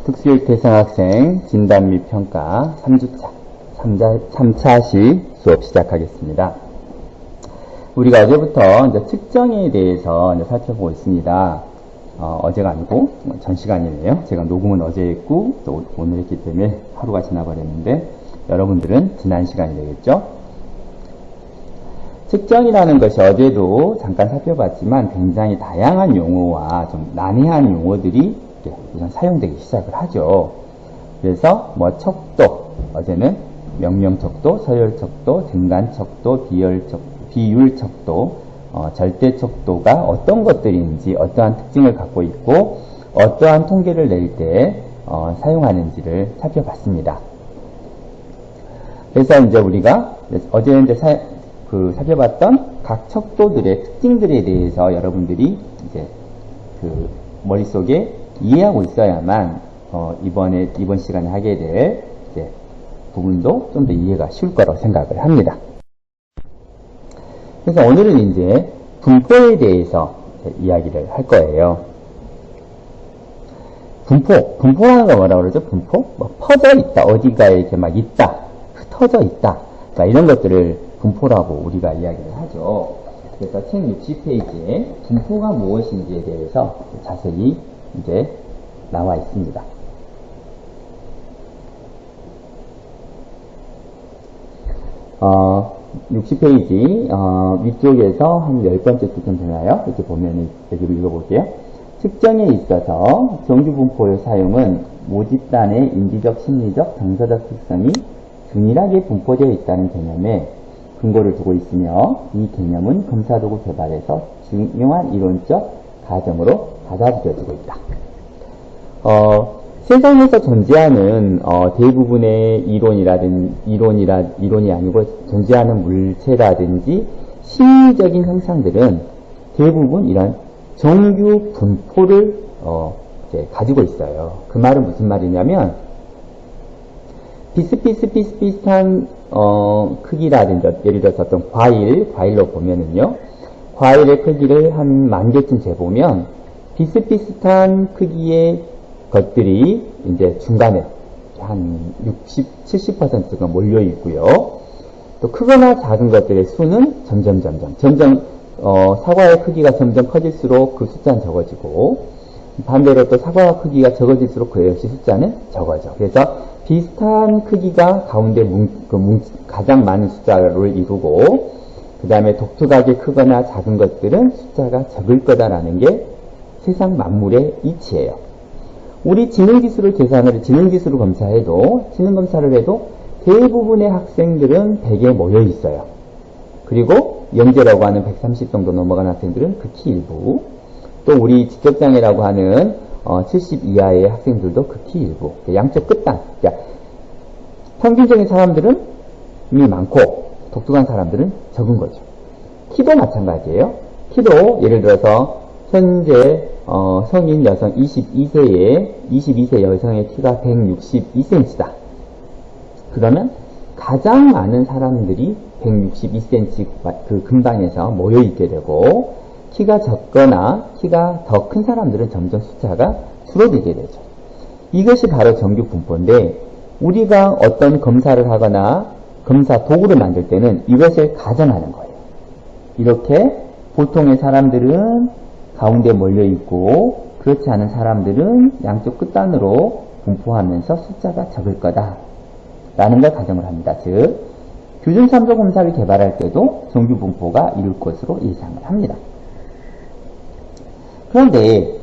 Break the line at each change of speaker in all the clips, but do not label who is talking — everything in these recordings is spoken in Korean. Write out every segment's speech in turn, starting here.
특수교육 대상학생 진단 및 평가 3주차 3차시 수업 시작하겠습니다. 우리가 어제부터 이제 측정에 대해서 이제 살펴보고 있습니다. 어제가 아니고 전 시간이네요. 제가 녹음은 어제 했고 또 오늘 했기 때문에 하루가 지나버렸는데 여러분들은 지난 시간이 되겠죠. 측정이라는 것이 어제도 잠깐 살펴봤지만 굉장히 다양한 용어와 좀 난해한 용어들이 우선 사용되기 시작을 하죠. 그래서 뭐 척도, 어제는 명령척도, 서열척도, 등간척도, 비율척도, 절대척도가 어떤 것들인지, 어떠한 특징을 갖고 있고 어떠한 통계를 낼 때 사용하는지를 살펴봤습니다. 그래서 이제 우리가 어제 이제 살펴봤던 각 척도들의 특징들에 대해서 여러분들이 이제 그 머릿속에 이해하고 있어야만 이번 시간에 하게 될 이제 부분도 좀 더 이해가 쉬울 거라고 생각을 합니다. 그래서 오늘은 이제 분포에 대해서 이야기를 할 거예요. 분포라는 거 뭐라고 그러죠? 분포? 뭐 퍼져 있다, 어디가에 이렇게 막 있다, 흩어져 있다, 이런 것들을 분포라고 우리가 이야기를 하죠. 그래서 책 60페이지에 분포가 무엇인지에 대해서 자세히 이제 나와 있습니다. 어, 60페이지 위쪽에서 한 10번째 줄쯤 되나요? 이렇게 보면 여기 읽어볼게요. 측정에 있어서 정규분포의 사용은 모집단의 인지적, 심리적, 정서적 특성이 균일하게 분포되어 있다는 개념에 근거를 두고 있으며 이 개념은 검사도구 개발에서 중요한 이론적 가정으로 받아들여지고 있다. 세상에서 존재하는 대부분의 이론이 아니고 존재하는 물체라든지 심리적인 형상들은 대부분 이런 정규 분포를 가지고 있어요. 그 말은 무슨 말이냐면 비슷비슷한 크기라든지 예를 들어서 어떤 과일로 보면은요, 과일의 크기를 한 10,000개쯤 재보면 비슷비슷한 크기의 것들이 이제 중간에 한 60-70%가 몰려 있고요. 또 크거나 작은 것들의 수는 점점 사과의 크기가 점점 커질수록 그 숫자는 적어지고 반대로 또 사과 크기가 적어질수록 그 역시 숫자는 적어져. 그래서 비슷한 크기가 가운데 가장 많은 숫자를 이루고 그 다음에 독특하게 크거나 작은 것들은 숫자가 적을 거다라는 게 세상 만물의 이치예요. 우리 지능지수를 검사를 해도 대부분의 학생들은 100에 모여 있어요. 그리고 영재라고 하는 130 정도 넘어간 학생들은 극히 일부, 또 우리 지적장애라고 하는 70 이하의 학생들도 극히 일부, 양쪽 끝단. 그러니까 평균적인 사람들은 이미 많고 독특한 사람들은 적은 거죠. 키도 마찬가지예요. 키도 예를 들어서 현재 성인 여성 22세 여성의 키가 162cm다. 그러면 가장 많은 사람들이 162cm 그 근방에서 모여 있게 되고 키가 적거나 키가 더 큰 사람들은 점점 숫자가 줄어들게 되죠. 이것이 바로 정규 분포인데 우리가 어떤 검사를 하거나 검사 도구를 만들 때는 이것을 가정하는 거예요. 이렇게 보통의 사람들은 가운데 몰려 있고 그렇지 않은 사람들은 양쪽 끝단으로 분포하면서 숫자가 적을 거다 라는 걸 가정을 합니다. 즉 규준 참조 검사를 개발할 때도 정규 분포가 이룰 것으로 예상을 합니다. 그런데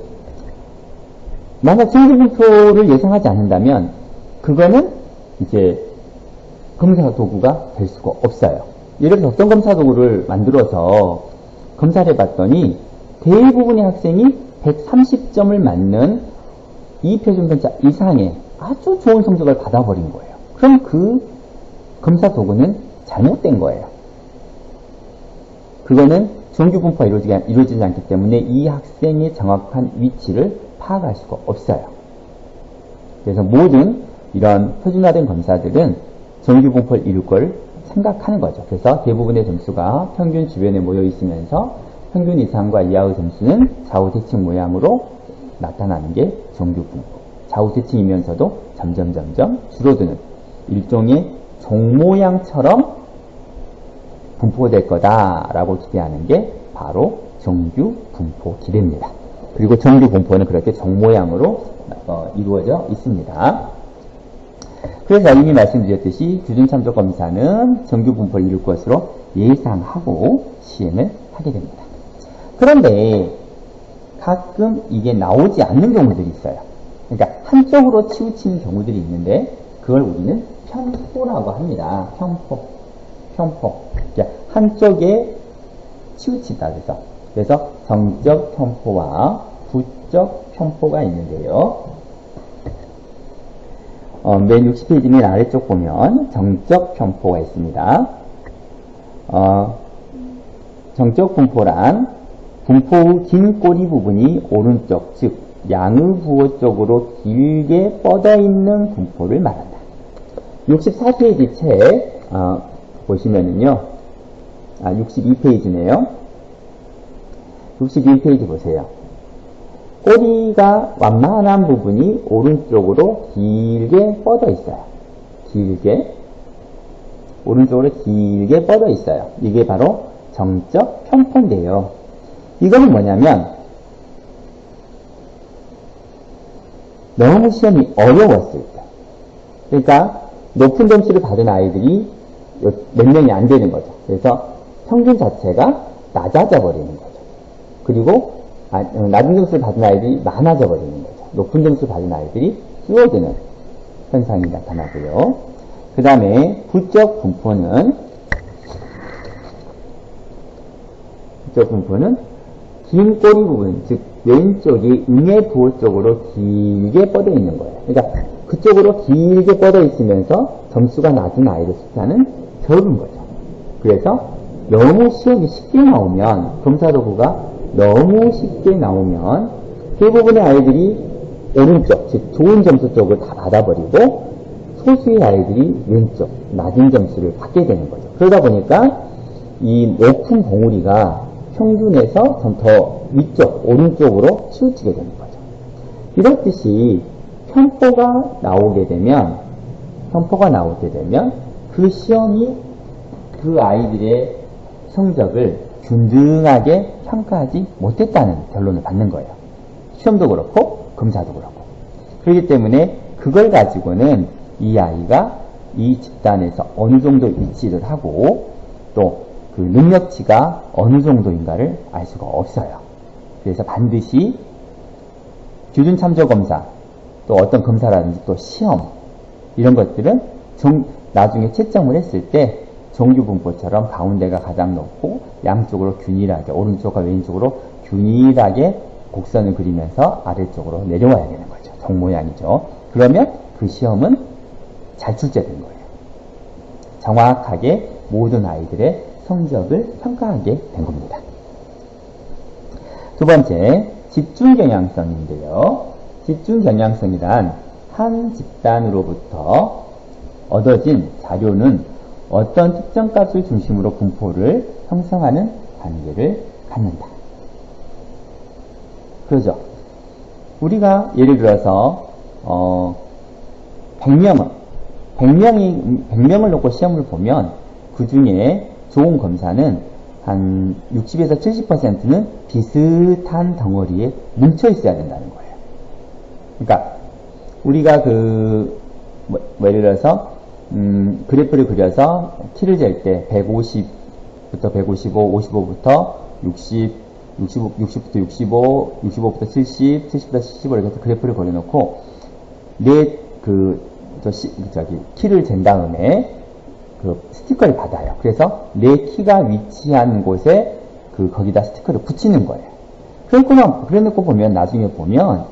만약 정규 분포를 예상하지 않는다면 그거는 이제 검사 도구가 될 수가 없어요. 예를 들어서 어떤 검사 도구를 만들어서 검사를 해봤더니 대부분의 학생이 130점을 맞는 2표준 편차 이상의 아주 좋은 성적을 받아버린 거예요. 그럼 그 검사 도구는 잘못된 거예요. 그거는 정규 분포가 이루어지지 않기 때문에 이 학생의 정확한 위치를 파악할 수가 없어요. 그래서 모든 이런 표준화된 검사들은 정규 분포를 이룰 걸 생각하는 거죠. 그래서 대부분의 점수가 평균 주변에 모여 있으면서 평균 이상과 이하의 점수는 좌우 대칭 모양으로 나타나는 게 정규 분포. 좌우대칭이면서도 점점 줄어드는 일종의 종 모양처럼 분포될 거다라고 기대하는 게 바로 정규 분포 기대입니다. 그리고 정규 분포는 그렇게 종 모양으로 이루어져 있습니다. 그래서 이미 말씀드렸듯이 규준참조 검사는 정규 분포를 이룰 것으로 예상하고 시행을 하게 됩니다. 그런데 가끔 이게 나오지 않는 경우들이 있어요. 그러니까 한쪽으로 치우치는 경우들이 있는데 그걸 우리는 편포라고 합니다. 편포. 그러니까 한쪽에 치우치다 그래서 정적 편포와 부적 편포가 있는데요. 맨 60페이지 맨 아래쪽 보면 정적 편포가 있습니다. 정적 분포란 분포의 긴 꼬리 부분이 오른쪽, 즉 양의 부호 쪽으로 길게 뻗어 있는 분포를 말한다. 64페이지 책 보시면은요, 62페이지네요. 62페이지 보세요. 꼬리가 완만한 부분이 오른쪽으로 길게 뻗어 있어요. 오른쪽으로 길게 뻗어 있어요. 이게 바로 정적 편포인데요. 이거는 뭐냐면 너무 시험이 어려웠을 때, 그러니까 높은 점수를 받은 아이들이 몇 명이 안 되는 거죠. 그래서 평균 자체가 낮아져 버리는 거죠. 그리고 낮은 점수를 받은 아이들이 많아져 버리는 거죠. 높은 점수를 받은 아이들이 줄어드는 현상이 나타나고요. 그 다음에 부적 분포는 긴 꼬리 부분, 즉 왼쪽이 응의 부호 쪽으로 길게 뻗어 있는 거예요. 그러니까 그쪽으로 길게 뻗어 있으면서 점수가 낮은 아이들 숫자는 적은 거죠. 그래서 너무 시험이 쉽게 나오면, 검사도구가 너무 쉽게 나오면 대부분의 아이들이 오른쪽, 즉 좋은 점수 쪽을 다 받아버리고 소수의 아이들이 왼쪽, 낮은 점수를 받게 되는 거죠. 그러다 보니까 이 높은 봉우리가 평균에서 좀 더 위쪽, 오른쪽으로 치우치게 되는 거죠. 이렇듯이 편포가 나오게 되면 그 시험이 그 아이들의 성적을 균등하게 평가하지 못했다는 결론을 받는 거예요. 시험도 그렇고 검사도 그렇고. 그렇기 때문에 그걸 가지고는 이 아이가 이 집단에서 어느 정도 위치를 하고 또 그 능력치가 어느 정도인가를 알 수가 없어요. 그래서 반드시 규준참조검사, 또 어떤 검사라든지 또 시험, 이런 것들은 나중에 채점을 했을 때 정규분포처럼 가운데가 가장 높고 양쪽으로 균일하게, 오른쪽과 왼쪽으로 균일하게 곡선을 그리면서 아래쪽으로 내려와야 되는 거죠. 정 모양이죠. 그러면 그 시험은 잘 출제된 거예요. 정확하게 모든 아이들의 성적을 평가하게 된 겁니다. 두 번째, 집중경향성인데요. 집중경향성이란 한 집단으로부터 얻어진 자료는 어떤 특정 값을 중심으로 분포를 형성하는 관계를 갖는다. 그러죠. 우리가 예를 들어서 100명을 놓고 시험을 보면 그 중에 좋은 검사는 한 60에서 70%는 비슷한 덩어리에 뭉쳐 있어야 된다는 거예요. 그러니까 우리가 예를 들어서 그래프를 그려서 키를 잴 때 150부터 155, 55부터 60, 60부터 65, 65부터 70, 70부터 75 이렇게 해서 그래프를 그려놓고 키를 재 다음에 그 스티커를 받아요. 그래서 내 키가 위치한 곳에 거기다 스티커를 붙이는 거예요. 그래놓고 보면 나중에 보면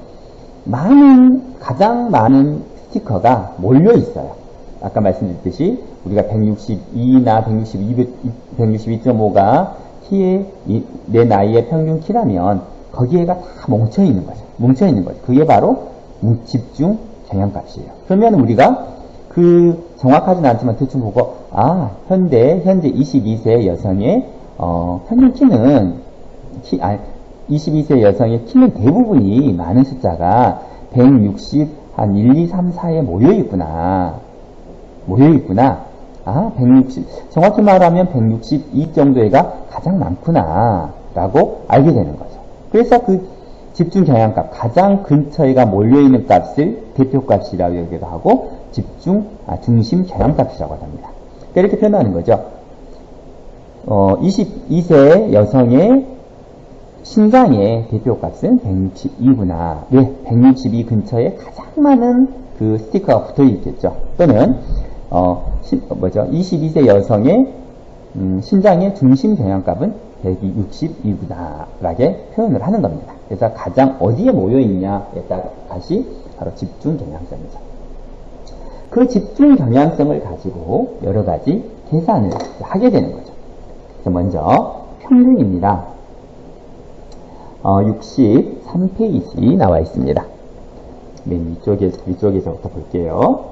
가장 많은 스티커가 몰려 있어요. 아까 말씀드렸듯이 우리가 162나 162.5가 내 나이의 평균 키라면 거기에가 다 뭉쳐 있는 거죠. 그게 바로 집중 경향값이에요. 그러면 우리가 정확하진 않지만 대충 보고, 현재 22세 여성의, 평균 키는, 22세 여성의 키는 대부분이 많은 숫자가 160, 한 1, 2, 3, 4에 모여있구나. 아, 160, 정확히 말하면 162 정도가 가장 많구나. 라고 알게 되는 거죠. 그래서 그 집중 경향값, 가장 근처에가 몰려있는 값을 대표값이라고 여기도 하고, 중심 경향값이라고 합니다. 그러니까 이렇게 표현하는 거죠. 22세 여성의 신장의 대표값은 162구나. 왜? 162 근처에 가장 많은 그 스티커가 붙어 있겠죠. 또는, 22세 여성의 신장의 중심 경향값은 162구나. 라게 표현을 하는 겁니다. 그래서 가장 어디에 모여있냐에 따라 다시 바로 집중 경향성이죠. 그 집중 경향성을 가지고 여러 가지 계산을 하게 되는 거죠. 그래서 먼저 평균입니다. 63페이지 나와 있습니다. 맨 위쪽에서부터 볼게요.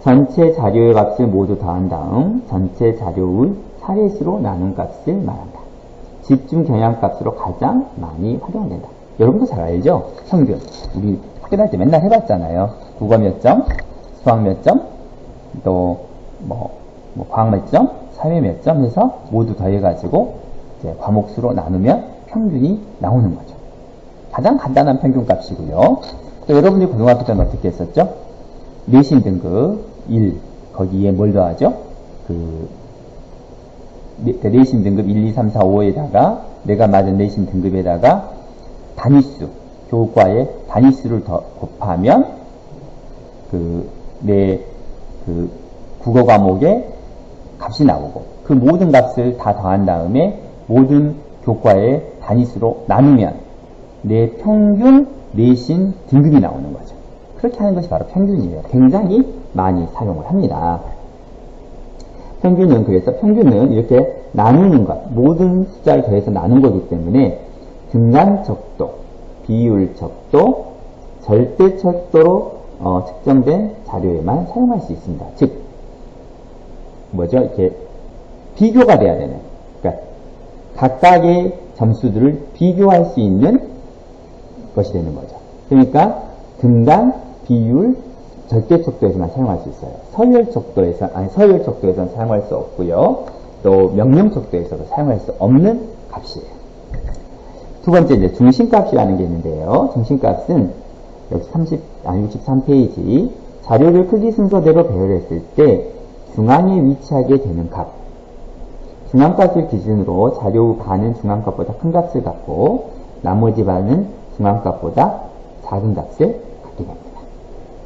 전체 자료의 값을 모두 더한 다음 전체 자료의 차례수로 나눈 값을 말한다. 집중 경향값으로 가장 많이 활용된다. 여러분도 잘 알죠? 평균. 우리 학교 다닐 때 맨날 해봤잖아요. 국어 몇 점, 수학 몇 점, 또 과학 몇 점, 사회 몇 점 해서 모두 더해가지고 이제 과목수로 나누면 평균이 나오는 거죠. 가장 간단한 평균값이고요. 또 여러분들이 고등학교 때는 어떻게 했었죠? 내신 등급 1, 거기에 뭘 더하죠? 내신 등급 1, 2, 3, 4, 5에다가 내가 맞은 내신 등급에다가 단위수, 교과의 단위수를 더 곱하면 내 국어 과목의 값이 나오고 그 모든 값을 다 더한 다음에 모든 교과의 단위수로 나누면 내 평균 내신 등급이 나오는 거죠. 그렇게 하는 것이 바로 평균이에요. 굉장히 많이 사용을 합니다. 그래서 평균은 이렇게 나누는 것, 모든 숫자를 더해서 나눈 거기 때문에 등간척도, 비율척도, 절대척도로 측정된 자료에만 사용할 수 있습니다. 즉, 이렇게 비교가 돼야 되는, 그러니까 각각의 점수들을 비교할 수 있는 것이 되는 거죠. 그러니까 등간, 비율, 절대척도에서만 사용할 수 있어요. 서열척도에서는 사용할 수 없고요. 또 명령척도에서도 사용할 수 없는 값이에요. 두 번째 이제 중심값이라는 게 있는데요. 중심값은 여기 63페이지 자료를 크기 순서대로 배열했을 때 중앙에 위치하게 되는 값. 중앙값을 기준으로 자료 반은 중앙값보다 큰 값을 갖고 나머지 반은 중앙값보다 작은 값을 갖게 됩니다.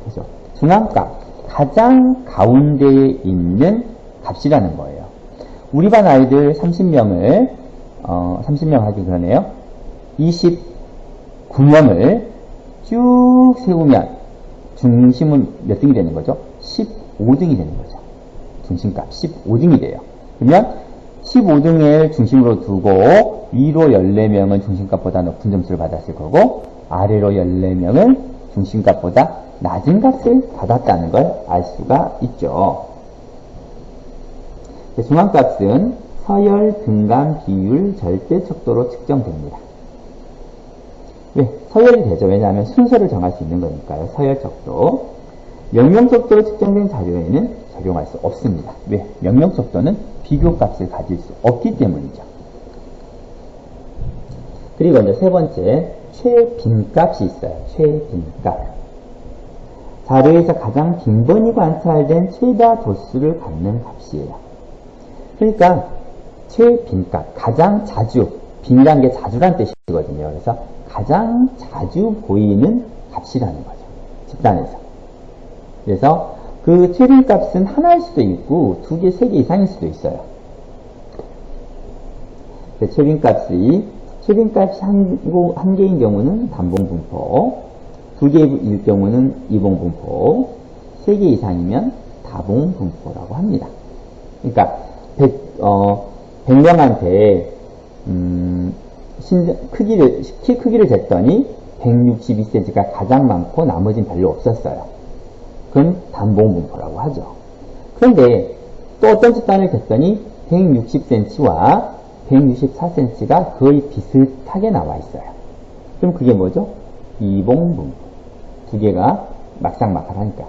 그죠? 중앙값, 가장 가운데에 있는 값이라는 거예요. 우리 반 아이들 30명 하기 그러네요. 29명을 쭉 세우면 중심은 몇 등이 되는 거죠? 15등이 되는 거죠. 중심값 15등이 돼요. 그러면 15등을 중심으로 두고 위로 14명은 중심값보다 높은 점수를 받았을 거고 아래로 14명은 중심값보다 낮은 값을 받았다는 걸 알 수가 있죠. 중앙값은 서열, 등간, 비율, 절대척도로 측정됩니다. 왜? 서열이 되죠. 왜냐하면 순서를 정할 수 있는 거니까요. 서열척도. 명령척도로 측정된 자료에는 적용할 수 없습니다. 왜? 명령척도는 비교값을 가질 수 없기 때문이죠. 그리고 이제 세 번째, 최빈값이 있어요. 최빈값. 자료에서 가장 빈번히 관찰된 최다 도수를 갖는 값이에요. 그러니까 최빈값, 가장 자주, 빈이라는 게 자주란 뜻이거든요. 그래서 가장 자주 보이는 값이라는 거죠. 집단에서. 그래서 그 최빈값은 하나일 수도 있고 2개, 3개 이상일 수도 있어요. 최빈값이 한 개인 경우는 단봉분포, 2개일 경우는 이봉분포, 3개 이상이면 다봉분포라고 합니다. 그러니까 100명한테 키 크기를 쟀더니 162cm가 가장 많고 나머지는 별로 없었어요. 그건 단봉분포라고 하죠. 그런데 또 어떤 집단을 쟀더니 160cm와 164cm가 거의 비슷하게 나와 있어요. 그럼 그게 뭐죠? 이봉분포. 두 개가 막상막하니까.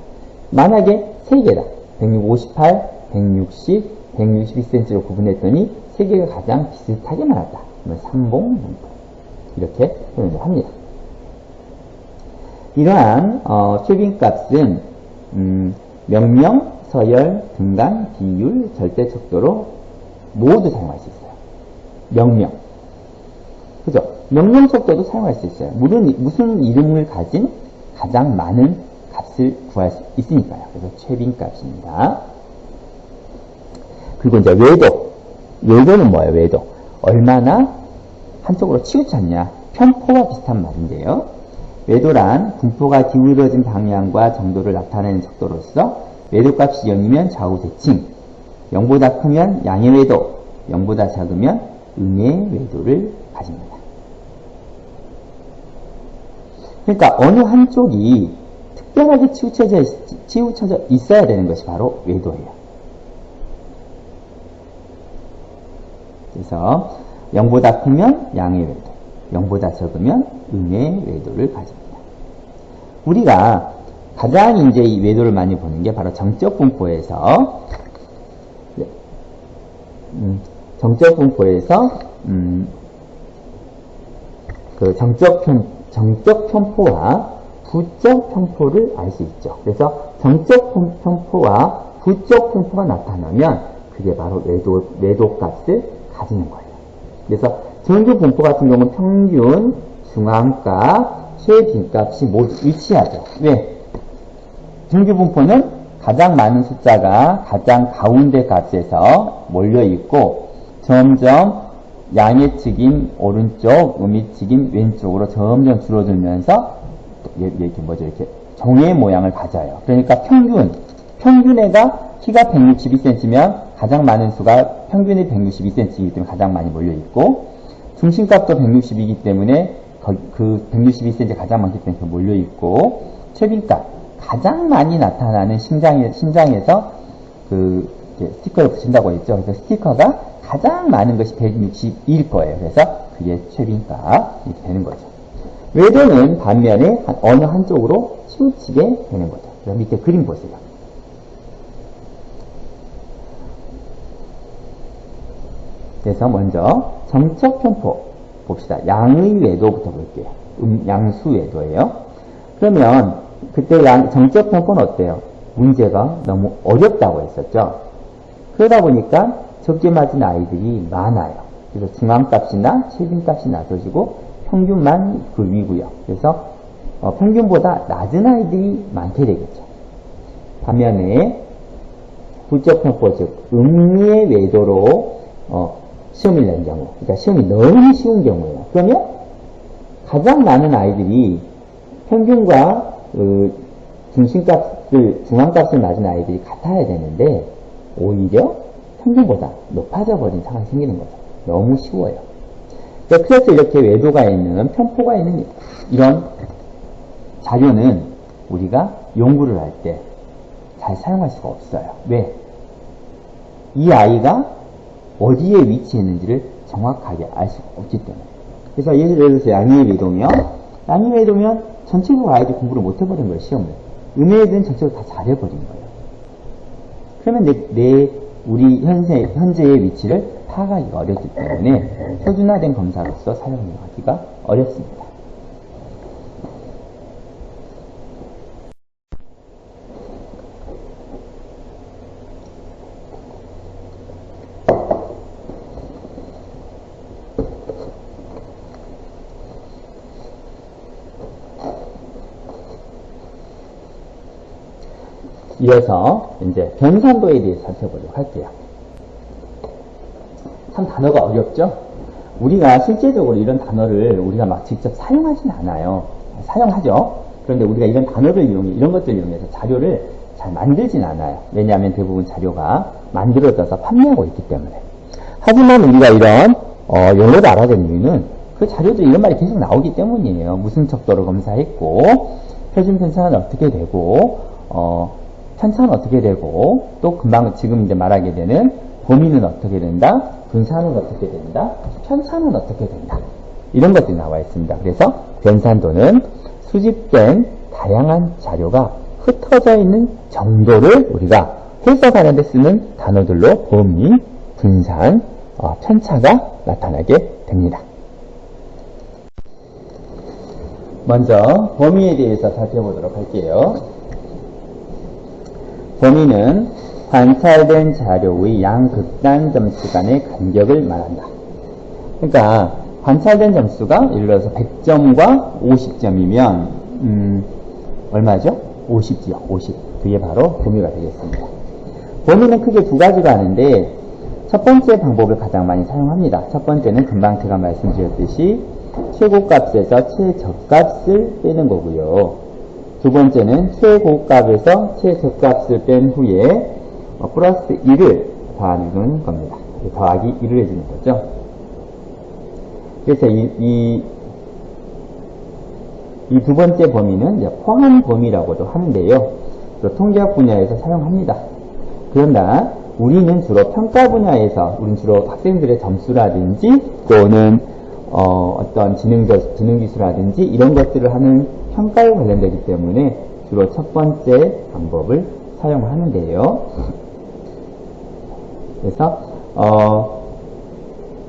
만약에 3개다. 158, 160, 162cm로 구분했더니 3개가 가장 비슷하게 나왔다. 그러면 삼봉분포. 이렇게 표현을 합니다. 이러한 최빈값은 명령, 서열, 등간, 비율, 절대 척도로 모두 사용할 수 있어요. 명령. 그죠? 명령 척도도 사용할 수 있어요. 무슨 이름을 가진 가장 많은 값을 구할 수 있으니까요. 그래서 최빈값입니다. 그리고 이제 외도. 외도는 뭐예요? 외도. 얼마나 한쪽으로 치우쳤냐. 편포와 비슷한 말인데요. 외도란 분포가 기울어진 방향과 정도를 나타내는 척도로서 외도값이 0이면 좌우 대칭, 0보다 크면 양의 외도, 0보다 작으면 음의 외도를 가집니다. 그러니까 어느 한쪽이 특별하게 치우쳐져 있어야 되는 것이 바로 외도예요. 그래서 0보다 크면 양의 외도, 0보다 적으면 음의 외도를 가집니다. 우리가 가장 이제 이 외도를 많이 보는 게 바로 정적 분포에서 그 정적 편포와 부적 편포를 알 수 있죠. 그래서 정적 편포와 부적 편포가 나타나면 그게 바로 외도 값을 가지는 거예요. 그래서 정규 분포 같은 경우는 평균, 중앙값, 최빈값이 모두 일치하죠. 왜? 정규 분포는 가장 많은 숫자가 가장 가운데 값에서 몰려있고 점점 양의 측인 오른쪽, 음의 측인 왼쪽으로 점점 줄어들면서 이렇게 종의 모양을 가져요. 그러니까 평균애가 키가 162cm면 가장 많은 수가 평균이 162cm이기 때문에 가장 많이 몰려있고 중심값도 162이기 때문에 그 162cm 가장 많기 때문에 몰려있고 최빈값 가장 많이 나타나는 신장에서 스티커를 붙인다고 했죠. 그래서 스티커가 가장 많은 것이 162일 거예요. 그래서 그게 최빈값 이렇게 되는 거죠. 외도는 반면에 어느 한쪽으로 치우치게 되는 거죠. 그럼 밑에 그림 보세요. 그래서 먼저 정적 편포 봅시다. 양의 외도부터 볼게요. 양수 외도예요. 그러면 그때 정적 편포는 어때요? 문제가 너무 어렵다고 했었죠. 그러다 보니까 적게 맞은 아이들이 많아요. 그래서 중앙값이나 최빈값이 낮아지고 평균만 그 위고요. 그래서 평균보다 낮은 아이들이 많게 되겠죠. 반면에 부적 편포, 즉 음의 외도로 시험을 낸 경우, 그러니까 시험이 너무 쉬운 경우예요. 그러면 가장 많은 아이들이 평균과 중앙값을 낮은 아이들이 같아야 되는데 오히려 평균보다 높아져 버린 상황이 생기는 거죠. 너무 쉬워요. 그래서 이렇게 외도가 있는, 편포가 있는 이런 자료는 우리가 연구를 할 때 잘 사용할 수가 없어요. 왜? 이 아이가 어디에 위치했는지를 정확하게 알 수가 없기 때문에. 그래서 예를 들어서 양의 외도면 전체적으로 아이들이 공부를 못 해버린 거예요, 시험을. 음의 애들은 전체적으로 다 잘해버린 거예요. 그러면 우리 현재의 위치를 파악하기가 어렵기 때문에 표준화된 검사로서 사용하기가 어렵습니다. 이어서 이제 변산도에 대해서 살펴보도록 할게요. 참 단어가 어렵죠? 우리가 실제적으로 이런 단어를 우리가 막 직접 사용하진 않아요. 사용하죠. 그런데 우리가 이런 단어를 이런 것들을 이용해서 자료를 잘 만들진 않아요. 왜냐하면 대부분 자료가 만들어져서 판매하고 있기 때문에. 하지만 우리가 이런 용어를 알아야 되는 이유는 그 자료들이 이런 말이 계속 나오기 때문이에요. 무슨 척도로 검사했고 표준 편차는 어떻게 되고 편차는 어떻게 되고 또 금방 지금 이제 말하게 되는 범위는 어떻게 된다, 분산은 어떻게 된다, 편차는 어떻게 된다, 이런 것들이 나와 있습니다. 그래서 변산도는 수집된 다양한 자료가 흩어져 있는 정도를 우리가 해석하는 데 쓰는 단어들로 범위, 분산, 편차가 나타나게 됩니다. 먼저 범위에 대해서 살펴보도록 할게요. 범위는 관찰된 자료의 양극단 점수 간의 간격을 말한다. 그러니까 관찰된 점수가 예를 들어서 100점과 50점이면 얼마죠? 50지요. 50. 그게 바로 범위가 되겠습니다. 범위는 크게 두 가지가 있는데 첫 번째 방법을 가장 많이 사용합니다. 첫 번째는 금방 제가 말씀드렸듯이 최고값에서 최저값을 빼는 거고요. 두 번째는 최고값에서 최저값을 뺀 후에 플러스 1을 더하는 겁니다. 더하기 1을 해주는 거죠. 그래서 이 두 번째 범위는 이제 포함 범위라고도 하는데요. 통계학 분야에서 사용합니다. 그러나 우리는 주로 평가 분야에서 우리는 주로 학생들의 점수라든지 또는 어떤 지능 기술이라든지 이런 것들을 하는 평가에 관련되기 때문에 주로 첫 번째 방법을 사용하는데요. 그래서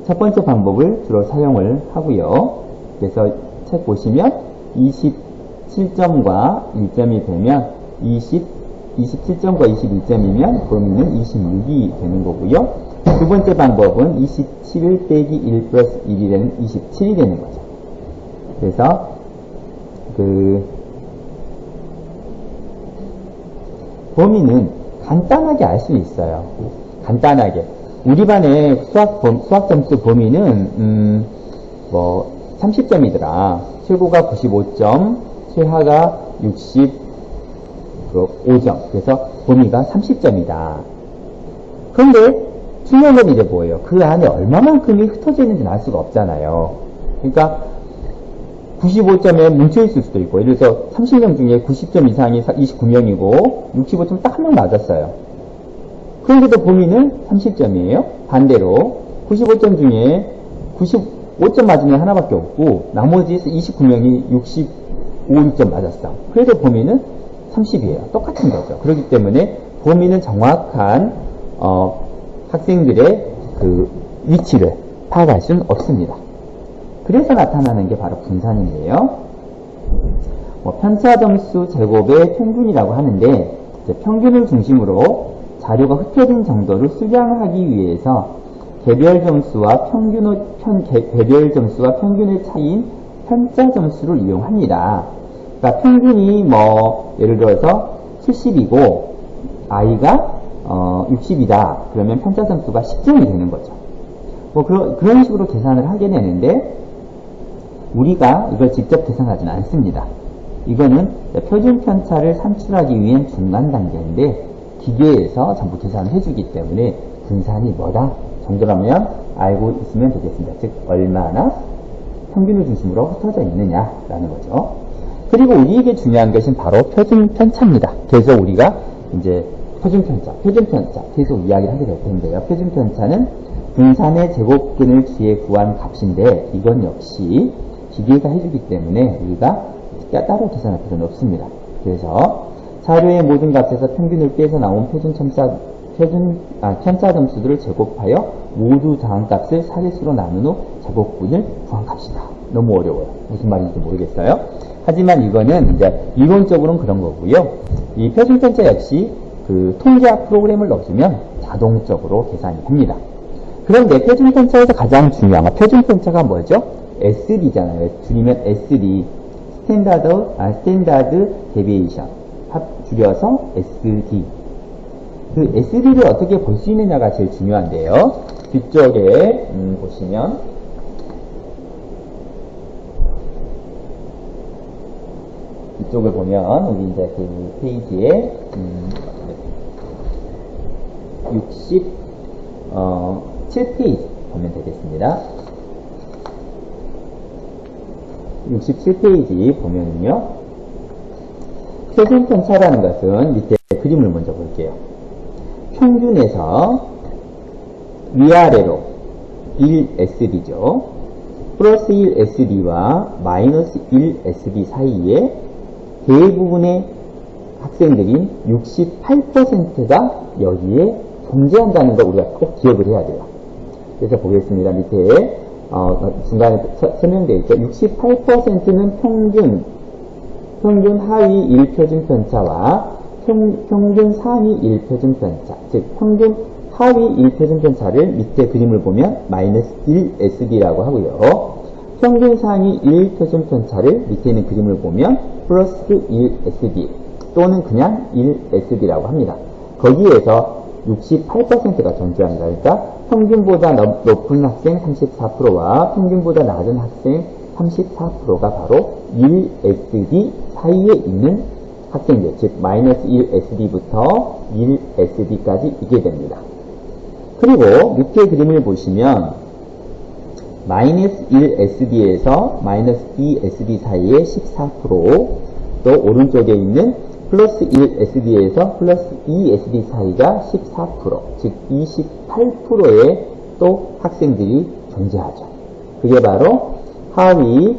첫 번째 방법을 주로 사용을 하고요. 그래서 책 보시면 27점과 1점이 되면 27점과 21점이면 범위는 26이 되는 거고요. 두 번째 방법은 27 빼기 1 플러스 1이 되는 27이 되는 거죠. 그래서 범위는 간단하게 알 수 있어요. 간단하게. 우리 반의 수학 점수 범위는 30점이더라. 최고가 95점, 최하가 65점. 그래서 범위가 30점이다. 그런데 중요한 건 이제 뭐예요? 그 안에 얼마만큼이 흩어져 있는지는 알 수가 없잖아요. 그러니까 95점에 뭉쳐있을 수도 있고, 예를 들어서 30명 중에 90점 이상이 29명이고 65점 딱 한 명 맞았어요. 그런데도 범위는 30점이에요. 반대로 95점 중에 95점 맞으면 하나밖에 없고 나머지 29명이 65점 맞았어. 그래도 범위는 30이에요. 똑같은 거죠. 그렇기 때문에 범위는 정확한 학생들의 그 위치를 파악할 수는 없습니다. 그래서 나타나는 게 바로 분산인데요. 편차 점수 제곱의 평균이라고 하는데 평균을 중심으로 자료가 흩어진 정도를 수량하기 위해서 개별 점수와 평균의 차이인 편차 점수를 이용합니다. 그러니까 평균이 예를 들어서 70이고 i가 60이다. 그러면 편차 점수가 10점이 되는 거죠. 그런 식으로 계산을 하게 되는데 우리가 이걸 직접 계산하지는 않습니다. 이거는 표준 편차를 산출하기 위한 중간 단계인데 기계에서 전부 계산을 해주기 때문에 분산이 뭐다 정도라면 알고 있으면 되겠습니다. 즉 얼마나 평균을 중심으로 흩어져 있느냐라는 거죠. 그리고 우리에게 중요한 것은 바로 표준 편차입니다. 그래서 우리가 이제 표준 편차 계속 이야기를 하게 될 텐데요. 표준 편차는 분산의 제곱근을 취해 구한 값인데 이건 역시 기계가 해주기 때문에 우리가 따로 계산할 필요는 없습니다. 그래서 자료의 모든 값에서 평균을 빼서 나온 편차 점수들을 제곱하여 모두 더한 값을 사개수로 나눈 후 제곱분을 구한 값이다. 너무 어려워요. 무슨 말인지 모르겠어요. 하지만 이거는 이제 이론적으로는 그런 거고요. 이 표준 편차 역시 그 통계학 프로그램을 넣어주면 자동적으로 계산이 됩니다. 그런데 표준 편차에서 가장 중요한 건 표준 편차가 뭐죠? S3잖아요. 줄이면 S3 스탠다드 데비에이션 줄여서 SD. 그 S3를 어떻게 볼 수 있느냐가 제일 중요한데요. 뒤쪽에 보시면 이쪽을 보면 우리 이제 그 페이지에 67페이지 보면 되겠습니다. 67페이지 보면은요, 표준 편차라는 것은 밑에 그림을 먼저 볼게요. 평균에서 위아래로 1S이죠. 플러스 1 SD와 마이너스 1 SD 사이에 대부분의 학생들인 68%가 여기에 존재한다는 거 우리가 꼭 기억을 해야 돼요. 그래서 보겠습니다. 밑에 중간에 설명되어 있죠. 68%는 평균 하위 1표준 편차와 평균 상위 1표준 편차, 즉 평균 하위 1표준 편차를 밑에 그림을 보면 마이너스 1 SD라고 하고요. 평균 상위 1표준 편차를 밑에 있는 그림을 보면 플러스 1 SD 또는 그냥 1 SD라고 합니다. 거기에서 68%가 존재한다. 그러니까 평균보다 높은 학생 34%와 평균보다 낮은 학생 34%가 바로 1 SD 사이에 있는 학생들, 즉 마이너스 1 SD부터 1 SD까지 있게 됩니다. 그리고 밑에 그림을 보시면 마이너스 1 SD에서 마이너스 2 SD 사이에 14%, 또 오른쪽에 있는 플러스 1 SD에서 플러스 2 SD 사이가 14%, 즉 28%의 또 학생들이 존재하죠. 그게 바로 하위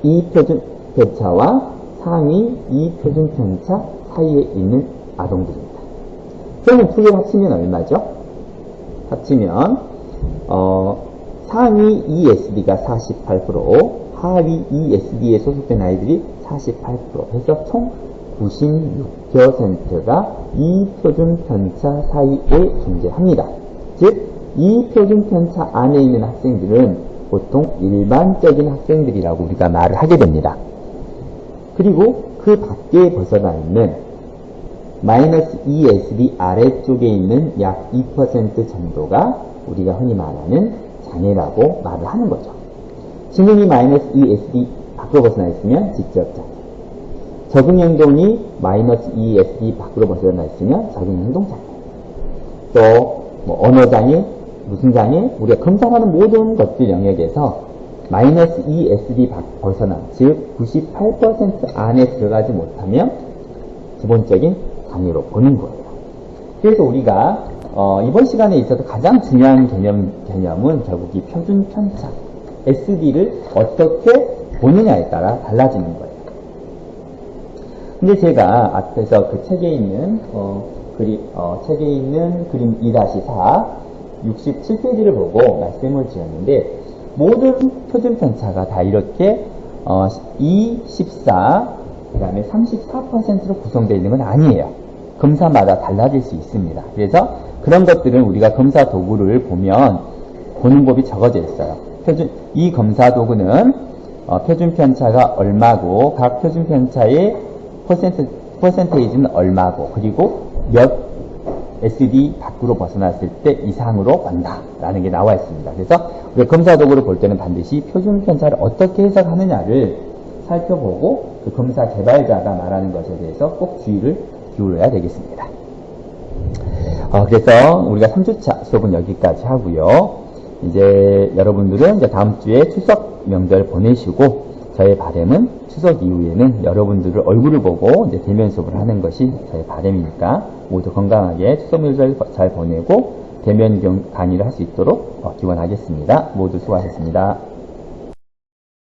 2표준 편차와 상위 2표준 편차 사이에 있는 아동들입니다. 그러면 두 개 합치면 얼마죠? 합치면 상위 2SD가 48%, 하위 2SD에 소속된 아이들이 48%, 해서 총 96%가 2표준 편차 사이에 존재합니다. 즉, 2표준 편차 안에 있는 학생들은 보통 일반적인 학생들이라고 우리가 말을 하게 됩니다. 그리고 그 밖에 벗어나 있는 마이너스 2SD 아래쪽에 있는 약 2% 정도가 우리가 흔히 말하는 장애라고 말을 하는 거죠. 지능이 마이너스 2SD 밖으로 벗어나 있으면 지적장애, 적응행동이 마이너스 2SD 밖으로 벗어나 있으면 적응행동장애, 또 언어장애, 무슨 장애? 우리가 검사하는 모든 것들 영역에서 마이너스 2SD 벗어나, 즉 98% 안에 들어가지 못하면 기본적인 장애로 보는 거예요. 그래서 우리가 이번 시간에 있어서 가장 중요한 개념은 결국 이 표준 편차, SD를 어떻게 보느냐에 따라 달라지는 거예요. 근데 제가 앞에서 그 책에 있는 그림 2-4 67페이지를 보고 말씀을 드렸는데, 모든 표준 편차가 다 이렇게 2, 14, 그 다음에 34%로 구성되어 있는 건 아니에요. 검사마다 달라질 수 있습니다. 그래서 그런 것들은 우리가 검사 도구를 보면 보는 법이 적어져 있어요. 이 검사 도구는 표준 편차가 얼마고, 각 표준 편차의 퍼센테이지는 얼마고, 그리고 몇 SD 밖으로 벗어났을 때 이상으로 본다라는 게 나와 있습니다. 그래서 우리가 검사 도구를 볼 때는 반드시 표준 편차를 어떻게 해석하느냐를 살펴보고 그 검사 개발자가 말하는 것에 대해서 꼭 주의를 기울여야 되겠습니다. 그래서 우리가 3주차 수업은 여기까지 하고요. 이제 여러분들은 이제 다음 주에 추석 명절 보내시고, 저의 바람은 추석 이후에는 여러분들을 얼굴을 보고 이제 대면 수업을 하는 것이 저의 바람이니까 모두 건강하게 추석 명절 잘 보내고 대면 강의를 할 수 있도록 기원하겠습니다. 모두 수고하셨습니다.